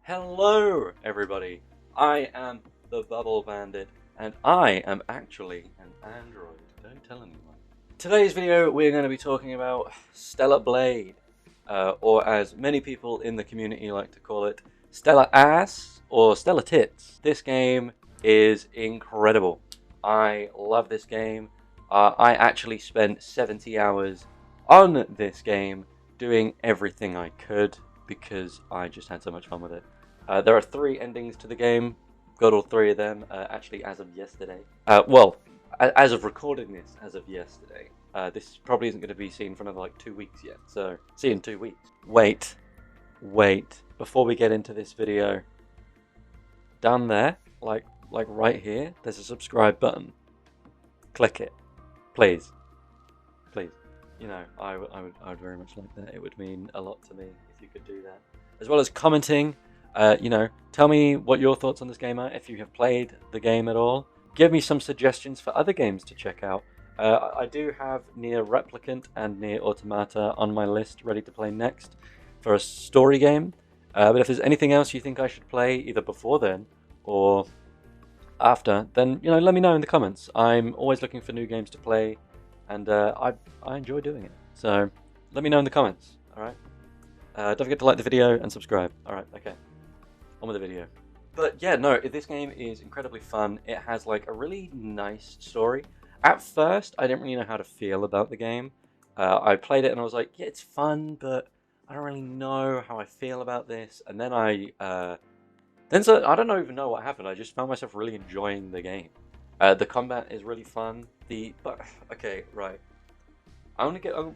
Hello, everybody. I am the Bubble Bandit, and I am actually an android. Don't tell anyone. Today's video, we're going to be talking about Stellar Blade, or as many people in the community like to call it, Stellar Ass or Stellar Tits. This game is incredible. I love this game. I actually spent 70 hours on this game doing everything I could because I just had so much fun with it. There are 3 endings to the game. Got all 3 of them, actually, as of yesterday. As of recording this, as of yesterday. This probably isn't going to be seen for another, 2 weeks yet, so see you in 2 weeks. Wait. Before we get into this video, down there, like right here, there's a subscribe button. Click it. Please. You know, I would very much like that. It would mean a lot to me if you could do that. As well as commenting. Tell me what your thoughts on this game are, if you have played the game at all. Give me some suggestions for other games to check out. I do have Nier Replicant and Nier Automata on my list ready to play next for a story game. But if there's anything else you think I should play either before then or after, then let me know in the comments. I'm always looking for new games to play, and I enjoy doing it. So let me know in the comments, alright? Don't forget to like the video and subscribe. Alright, okay. On with the video. But yeah, no, this game is incredibly fun. It has a really nice story. At first, I didn't really know how to feel about the game. I played it and I was like, yeah, it's fun, but I don't really know how I feel about this. And then I don't even know what happened. I just found myself really enjoying the game. The combat is really fun. Okay, right.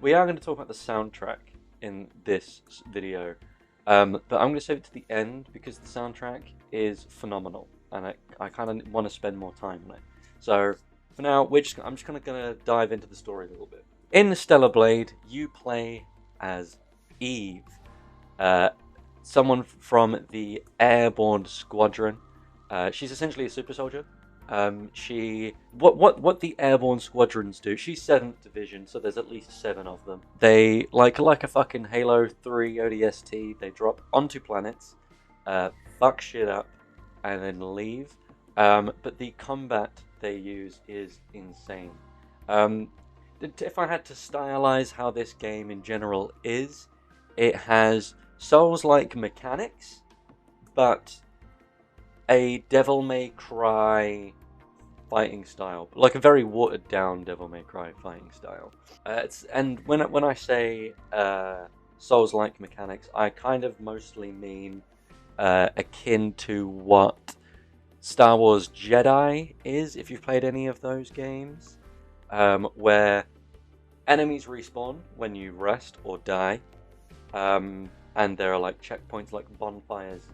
We are going to talk about the soundtrack in this video. But I'm going to save it to the end because the soundtrack is phenomenal, and I kind of want to spend more time on it. So for now, I'm just going to dive into the story a little bit. In Stellar Blade, you play as Eve, someone from the Airborne Squadron. She's essentially a super soldier. What the Airborne Squadrons do, she's 7th Division, so there's at least 7 of them. They, like a fucking Halo 3 ODST, they drop onto planets, fuck shit up, and then leave. But the combat they use is insane. If I had to stylize how this game in general is, it has Souls-like mechanics, but a Devil May Cry fighting style, like a very watered down Devil May Cry fighting style. And when I say Souls-like mechanics, I kind of mostly mean akin to what Star Wars Jedi is, if you've played any of those games, where enemies respawn when you rest or die, and there are checkpoints, like bonfires,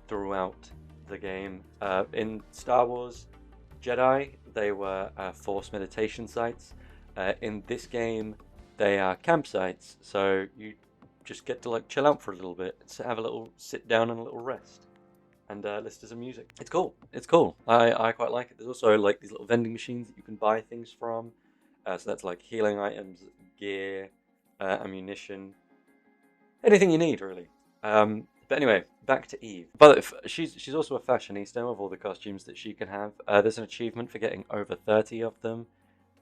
throughout the game. In Star Wars Jedi, they were Force meditation sites. In this game, they are campsites, so you just get to chill out for a little bit, have a little sit down and a little rest, and listen to some music. It's cool. I quite like it. There's also these little vending machines that you can buy things from. So that's healing items, gear, ammunition, anything you need really. But anyway, back to Eve. But she's also a fashionista of all the costumes that she can have. There's an achievement for getting over 30 of them.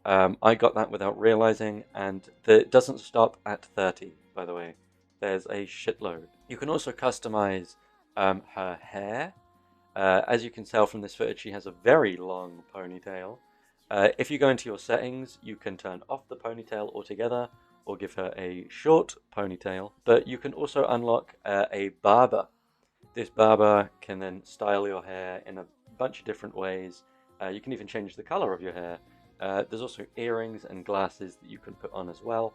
I got that without realizing, and it doesn't stop at 30, by the way. There's a shitload. You can also customize her hair. As you can tell from this footage, she has a very long ponytail. If you go into your settings, you can turn off the ponytail altogether, or give her a short ponytail, but you can also unlock a barber. This barber can then style your hair in a bunch of different ways. You can even change the color of your hair. There's also earrings and glasses that you can put on as well,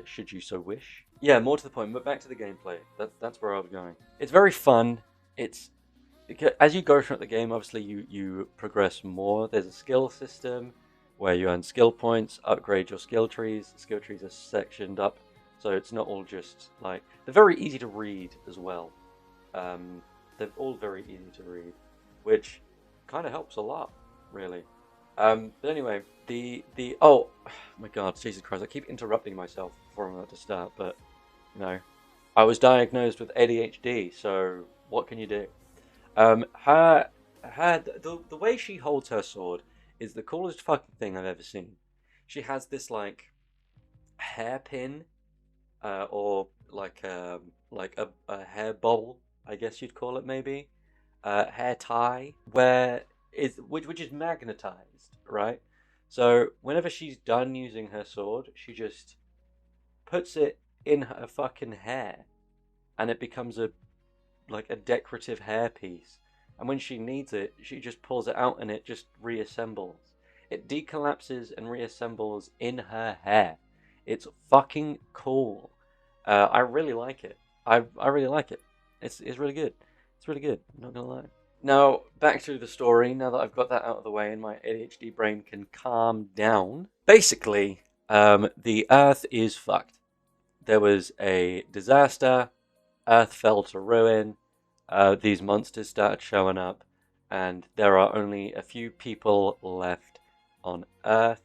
should you so wish. Yeah, more to the point, but back to the gameplay. That's where I was going. It's very fun. As you go throughout the game, obviously you progress more. There's a skill system where you earn skill points, upgrade your skill trees. The skill trees are sectioned up, so it's not all just they're very easy to read as well. They're all very easy to read, which kind of helps a lot, really. But anyway, oh my god, Jesus Christ, I keep interrupting myself before I'm about to start, but I was diagnosed with ADHD, so What can you do? The way she holds her sword is the coolest fucking thing I've ever seen. She has this like hairpin, or like a hair bowl, I guess you'd call it maybe, hair tie, which is magnetized, right? So whenever she's done using her sword, she just puts it in her fucking hair, and it becomes a decorative hairpiece. And when she needs it, she just pulls it out and it just reassembles. It decollapses and reassembles in her hair. It's fucking cool. I really like it. I really like it. It's really good. It's really good. I'm not gonna lie. Now back to the story. Now that I've got that out of the way and my ADHD brain can calm down. Basically, the Earth is fucked. There was a disaster. Earth fell to ruin. These monsters started showing up, and there are only a few people left on Earth.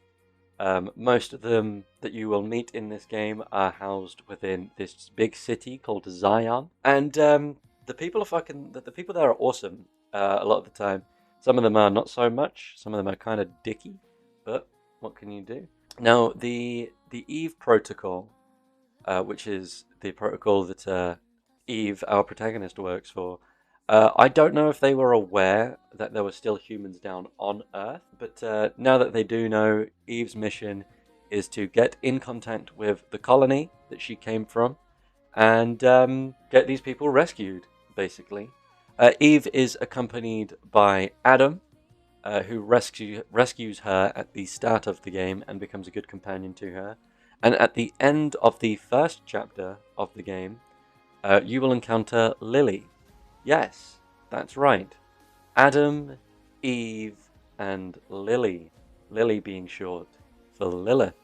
Most of them that you will meet in this game are housed within this big city called Zion, and the people there are awesome. A lot of the time, some of them are not so much. Some of them are kind of dicky, but what can you do? Now, the Eve protocol, which is the protocol that Eve, our protagonist, works for. I don't know if they were aware that there were still humans down on Earth, but now that they do know, Eve's mission is to get in contact with the colony that she came from and get these people rescued, basically. Eve is accompanied by Adam, who rescues her at the start of the game and becomes a good companion to her. And at the end of the first chapter of the game, you will encounter Lily. Yes, that's right. Adam, Eve, and Lily. Lily being short for Lilith.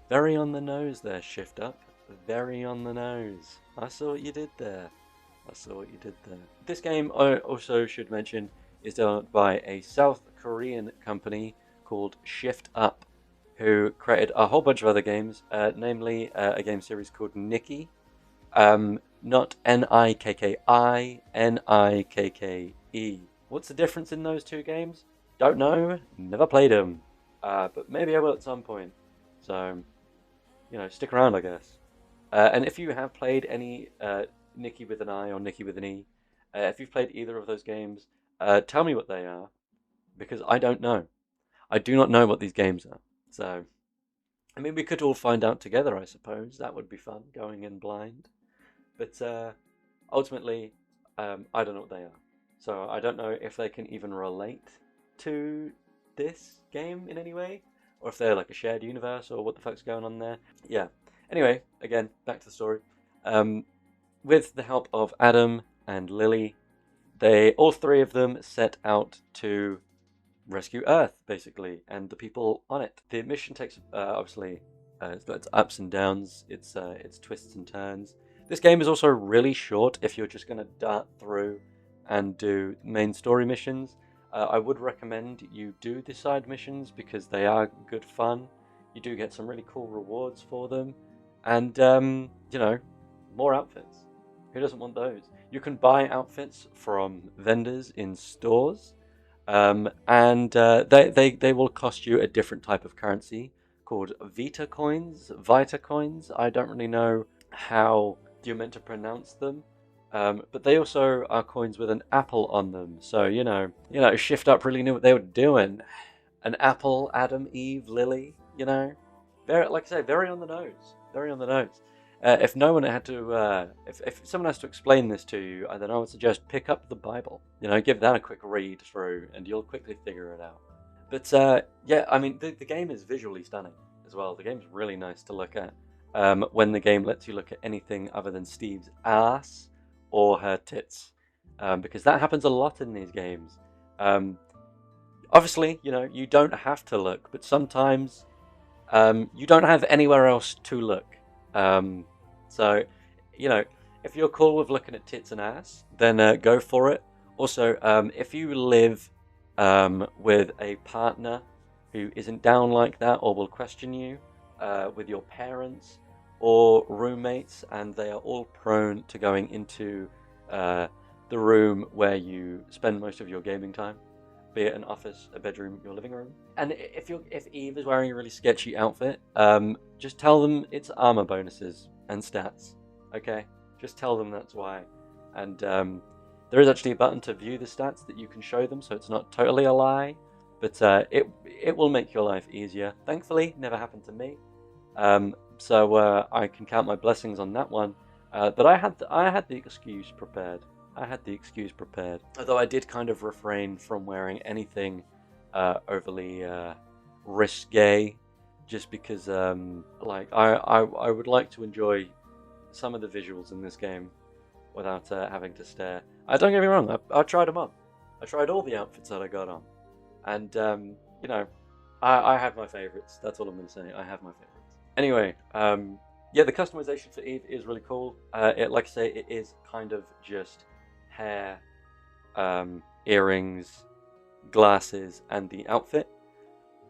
Very on the nose there, Shift Up. Very on the nose. I saw what you did there. This game, I also should mention, is developed by a South Korean company called Shift Up, who created a whole bunch of other games, namely a game series called Nikki. Not Nikki, Nikke. What's the difference in those two games? Don't know, never played them. But maybe I will at some point. So, stick around, I guess. And if you have played any Nikki with an I or Nikki with an E, if you've played either of those games, tell me what they are, because I don't know. I do not know what these games are. So, I mean, we could all find out together, I suppose. That would be fun, going in blind. But ultimately, I don't know what they are. So I don't know if they can even relate to this game in any way, or if they're like a shared universe, or what the fuck's going on there. Yeah. Anyway, again, back to the story. With the help of Adam and Lily, all three of them set out to rescue Earth, basically, and the people on it. The mission takes, obviously, it's got its ups and downs, its twists and turns. This game is also really short if you're just going to dart through and do main story missions. I would recommend you do the side missions because they are good fun. You do get some really cool rewards for them. And, more outfits. Who doesn't want those? You can buy outfits from vendors in stores. And they will cost you a different type of currency called Vita coins. I don't really know how you're meant to pronounce them, but they also are coins with an apple on them. So Shift Up really knew what they were doing. An apple, Adam, Eve, Lily. Very, like I say, very on the nose. Very on the nose. If no one had to, if someone has to explain this to you, then I would suggest pick up the Bible. Give that a quick read through, and you'll quickly figure it out. But yeah, I mean, the game is visually stunning as well. The game's really nice to look at. When the game lets you look at anything other than Steve's ass or her tits, because that happens a lot in these games. Obviously, you don't have to look, but sometimes you don't have anywhere else to look. So, if you're cool with looking at tits and ass, then go for it. Also, if you live with a partner who isn't down like that or will question you, with your parents or roommates, and they are all prone to going into the room where you spend most of your gaming time, be it an office, a bedroom, your living room. And if Eve is wearing a really sketchy outfit, just tell them it's armor bonuses and stats. Okay, just tell them that's why. And there is actually a button to view the stats that you can show them, so it's not totally a lie, but it will make your life easier. Thankfully, never happened to me, so I can count my blessings on that one. But I had the excuse prepared. Although I did kind of refrain from wearing anything overly risque, just because like I would like to enjoy some of the visuals in this game without having to stare. Don't get me wrong, I tried them on. I tried all the outfits that I got on, and you know, I have my favorites. That's all I'm going to say. I have my favorites. Anyway, yeah, the customization for Eve is really cool. Like I say, it is kind of just hair, earrings, glasses, and the outfit,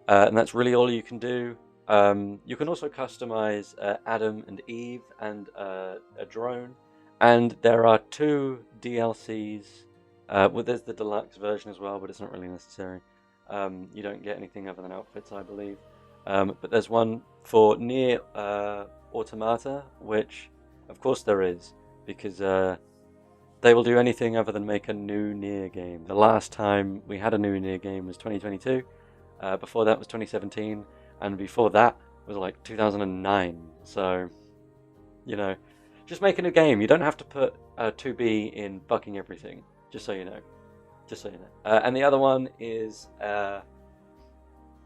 and that's really all you can do. You can also customize Adam and Eve and a drone, and there are 2 DLCs. Well, there's the deluxe version as well, but it's not really necessary. You don't get anything other than outfits, I believe. But there's one for Nier Automata, which, of course, there is, because they will do anything other than make a new Nier game. The last time we had a new Nier game was 2022. Before that was 2017, and before that was like 2009. So, you know, just make a new game. You don't have to put 2B in fucking everything. Just so you know. And the other one is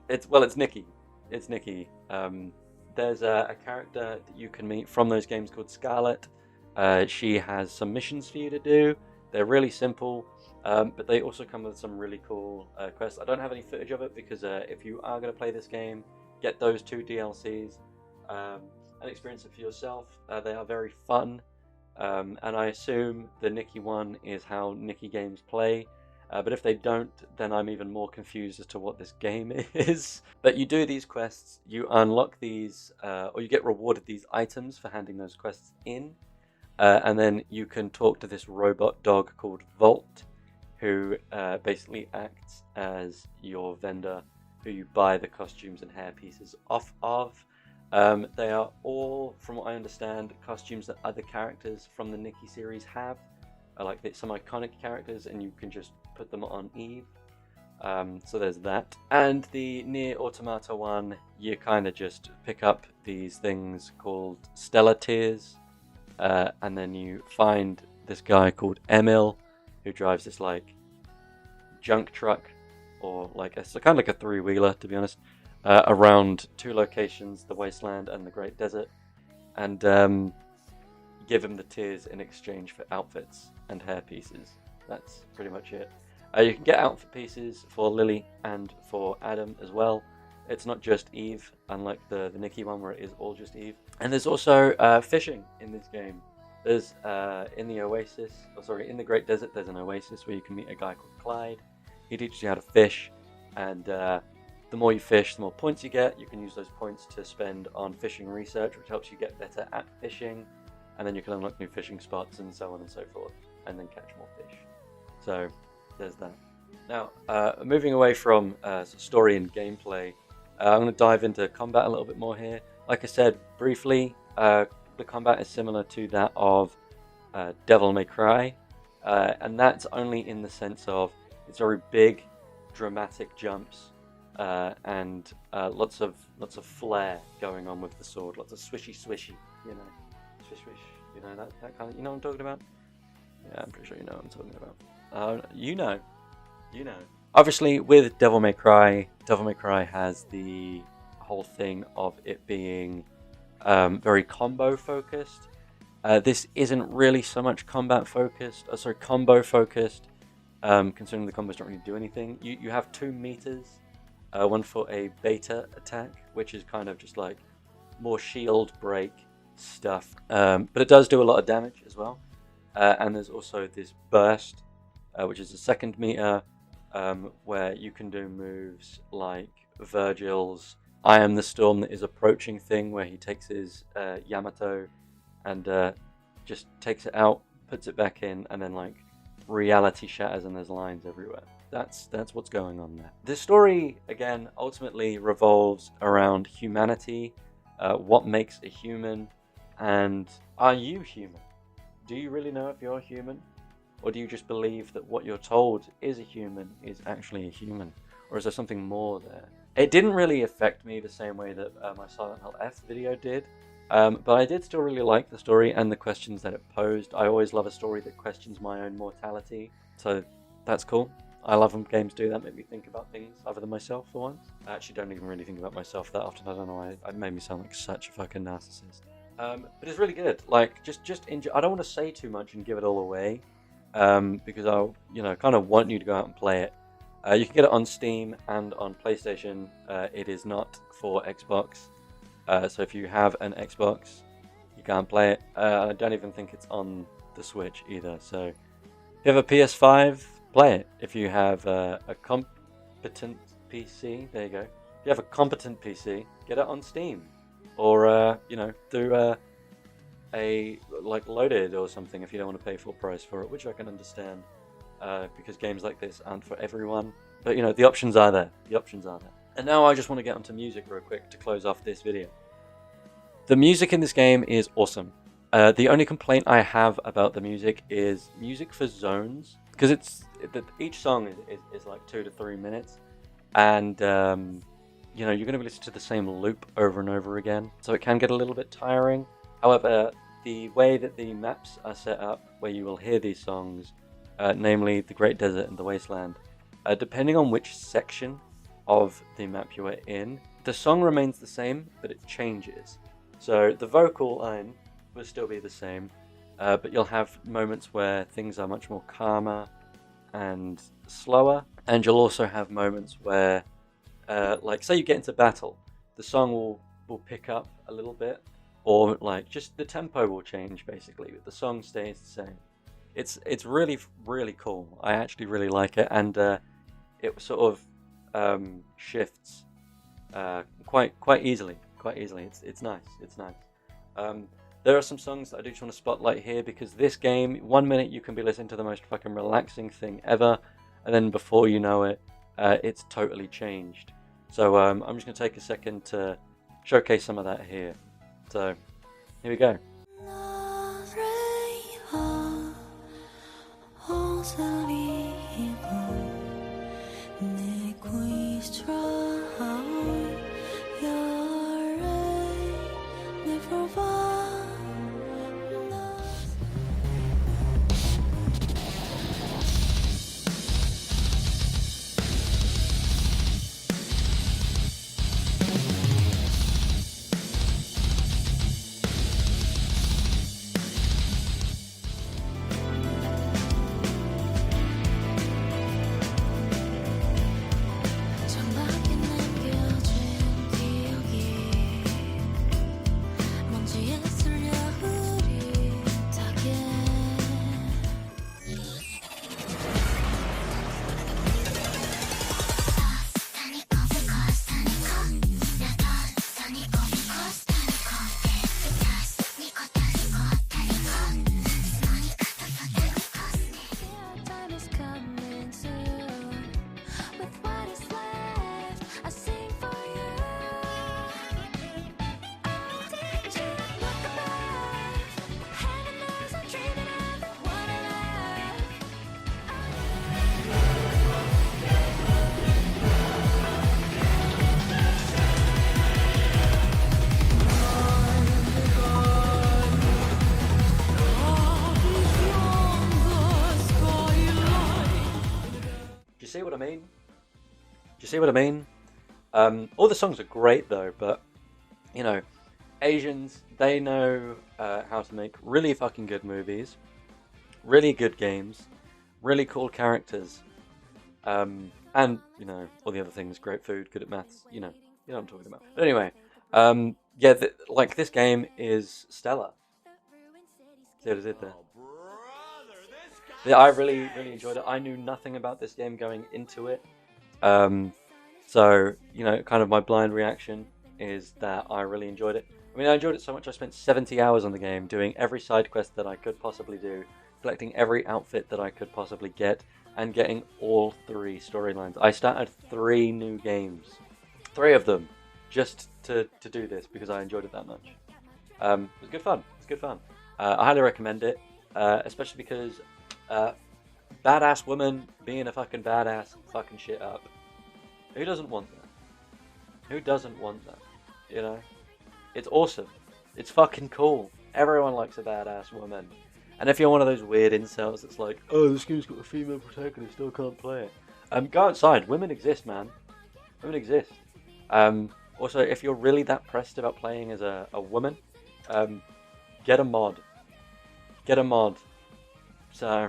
it's Nikki. It's Nikki. There's a character that you can meet from those games called Scarlet. She has some missions for you to do. They're really simple, but they also come with some really cool quests. I don't have any footage of it because if you are going to play this game, get those 2 DLCs and experience it for yourself. They are very fun, and I assume the Nikki one is how Nikki games play. But if they don't, then I'm even more confused as to what this game is. But you do these quests, you unlock these, or you get rewarded these items for handing those quests in. And then you can talk to this robot dog called Volt, who basically acts as your vendor, who you buy the costumes and hair pieces off of. They are all, from what I understand, costumes that other characters from the Nikki series have. Like some iconic characters, and you can just put them on Eve. So there's that. And the Nier Automata one, you kind of just pick up these things called Stellar Tears, and then you find this guy called Emil, who drives this like junk truck, or like it's kind of like a 3-wheeler, to be honest, around 2 locations, the Wasteland and the Great Desert, and give him the tears in exchange for outfits and hair pieces. That's pretty much it. You can get outfit pieces for Lily and for Adam as well. It's not just Eve, unlike the Nikki one where it is all just Eve. And there's also fishing in this game. There's in the Great Desert, there's an oasis where you can meet a guy called Clyde. He teaches you how to fish, and the more you fish, the more points you get. You can use those points to spend on fishing research, which helps you get better at fishing. And then you can unlock new fishing spots and so on and so forth, and then catch more fish. So there's that. Now, moving away from story and gameplay, I'm going to dive into combat a little bit more here. Like I said briefly, the combat is similar to that of Devil May Cry, and that's only in the sense of it's very big, dramatic jumps, and lots of flair going on with the sword, lots of swishy, you know. Swish, you know, that kind of, you know what I'm talking about? Yeah, I'm pretty sure you know what I'm talking about. You know. Obviously, with Devil May Cry has the whole thing of it being very combo focused. This isn't really so much combo focused, considering the combos don't really do anything. You have 2 meters, one for a beta attack, which is kind of just like more shield break stuff, but it does do a lot of damage as well. And there's also this burst, which is a 2nd meter, where you can do moves like Virgil's I Am the Storm That Is Approaching thing, where he takes his Yamato and just takes it out, puts it back in, and then like reality shatters and there's lines everywhere. That's what's going on there. The story, again, ultimately revolves around humanity, what makes a human, and are you human? Do you really know if you're human? Or do you just believe that what you're told is a human is actually a human? Or is there something more there? It didn't really affect me the same way that my Silent Hill F video did, but I did still really like the story and the questions that it posed. I always love a story that questions my own mortality, so that's cool. I love when games do that, make me think about things other than myself for once. I actually don't even really think about myself that often. I don't know why. It made me sound like such a fucking narcissist. But it's really good. Like, just enjoy. I don't want to say too much and give it all away, because I'll, kind of want you to go out and play it. You can get it on Steam and on PlayStation. It is not for Xbox. So if you have an Xbox, you can't play it. I don't even think it's on the Switch either. So if you have a PS5, play it. If you have a competent PC, there you go. If you have a competent PC, get it on Steam, or through a like Loaded or something if you don't want to pay full price for it, which I can understand, because games like this aren't for everyone. But the options are there. The options are there. And now I just want to get onto music real quick to close off this video. The music in this game is awesome. The only complaint I have about the music is music for zones, because each song is like 2 to 3 minutes, and you're going to be listening to the same loop over and over again, so it can get a little bit tiring. However, the way that the maps are set up, where you will hear these songs, namely the Great Desert and the Wasteland, depending on which section of the map you are in, the song remains the same, but it changes. So the vocal line will still be the same, but you'll have moments where things are much more calmer and slower, and you'll also have moments where, like, say you get into battle, the song will pick up a little bit, or like just the tempo will change basically, but the song stays the same. It's really, really cool. I actually really like it, and it sort of shifts quite easily. It's nice. It's nice. There are some songs that I do just want to spotlight here, because this game, 1 minute you can be listening to the most fucking relaxing thing ever, and then before you know it, it's totally changed. So I'm just going to take a second to showcase some of that here. So here we go. See what I mean? Do you see what I mean? All the songs are great though, but Asians, they know how to make really fucking good movies, really good games, really cool characters, and all the other things, great food, good at maths, you know what I'm talking about. But anyway, like this game is stellar. See what I did there? Yeah, I really, really enjoyed it. I knew nothing about this game going into it. So, kind of my blind reaction is that I really enjoyed it. I mean, I enjoyed it so much I spent 70 hours on the game doing every side quest that I could possibly do, collecting every outfit that I could possibly get, and getting all 3 storylines. I started 3 new games, 3 of them, just to do this because I enjoyed it that much. It was good fun. It's good fun. I highly recommend it, especially because badass woman being a fucking badass, fucking shit up. Who doesn't want that? Who doesn't want that? You know, it's awesome. It's fucking cool. Everyone likes a badass woman. And if you're one of those weird incels that's like, oh, this game's got a female protagonist, still can't play it. Go outside. Women exist, man. Women exist. Also, if you're really that pressed about playing as a woman, get a mod. Get a mod. So,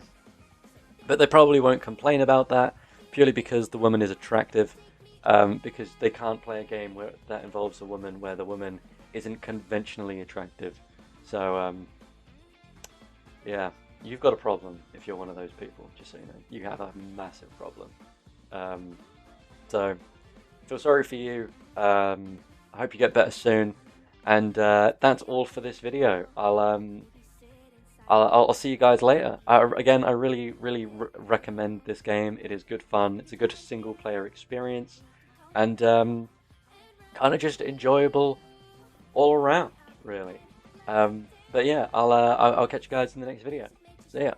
but they probably won't complain about that, purely because the woman is attractive. Because they can't play a game where that involves a woman where the woman isn't conventionally attractive. So, yeah, you've got a problem if you're one of those people, just so you know. You have a massive problem. So, feel sorry for you. I hope you get better soon. And that's all for this video. I'll see you guys later. Again, I really recommend this game. It is good fun. It's a good single-player experience. And kind of just enjoyable all around, really. But yeah, I'll catch you guys in the next video. See ya.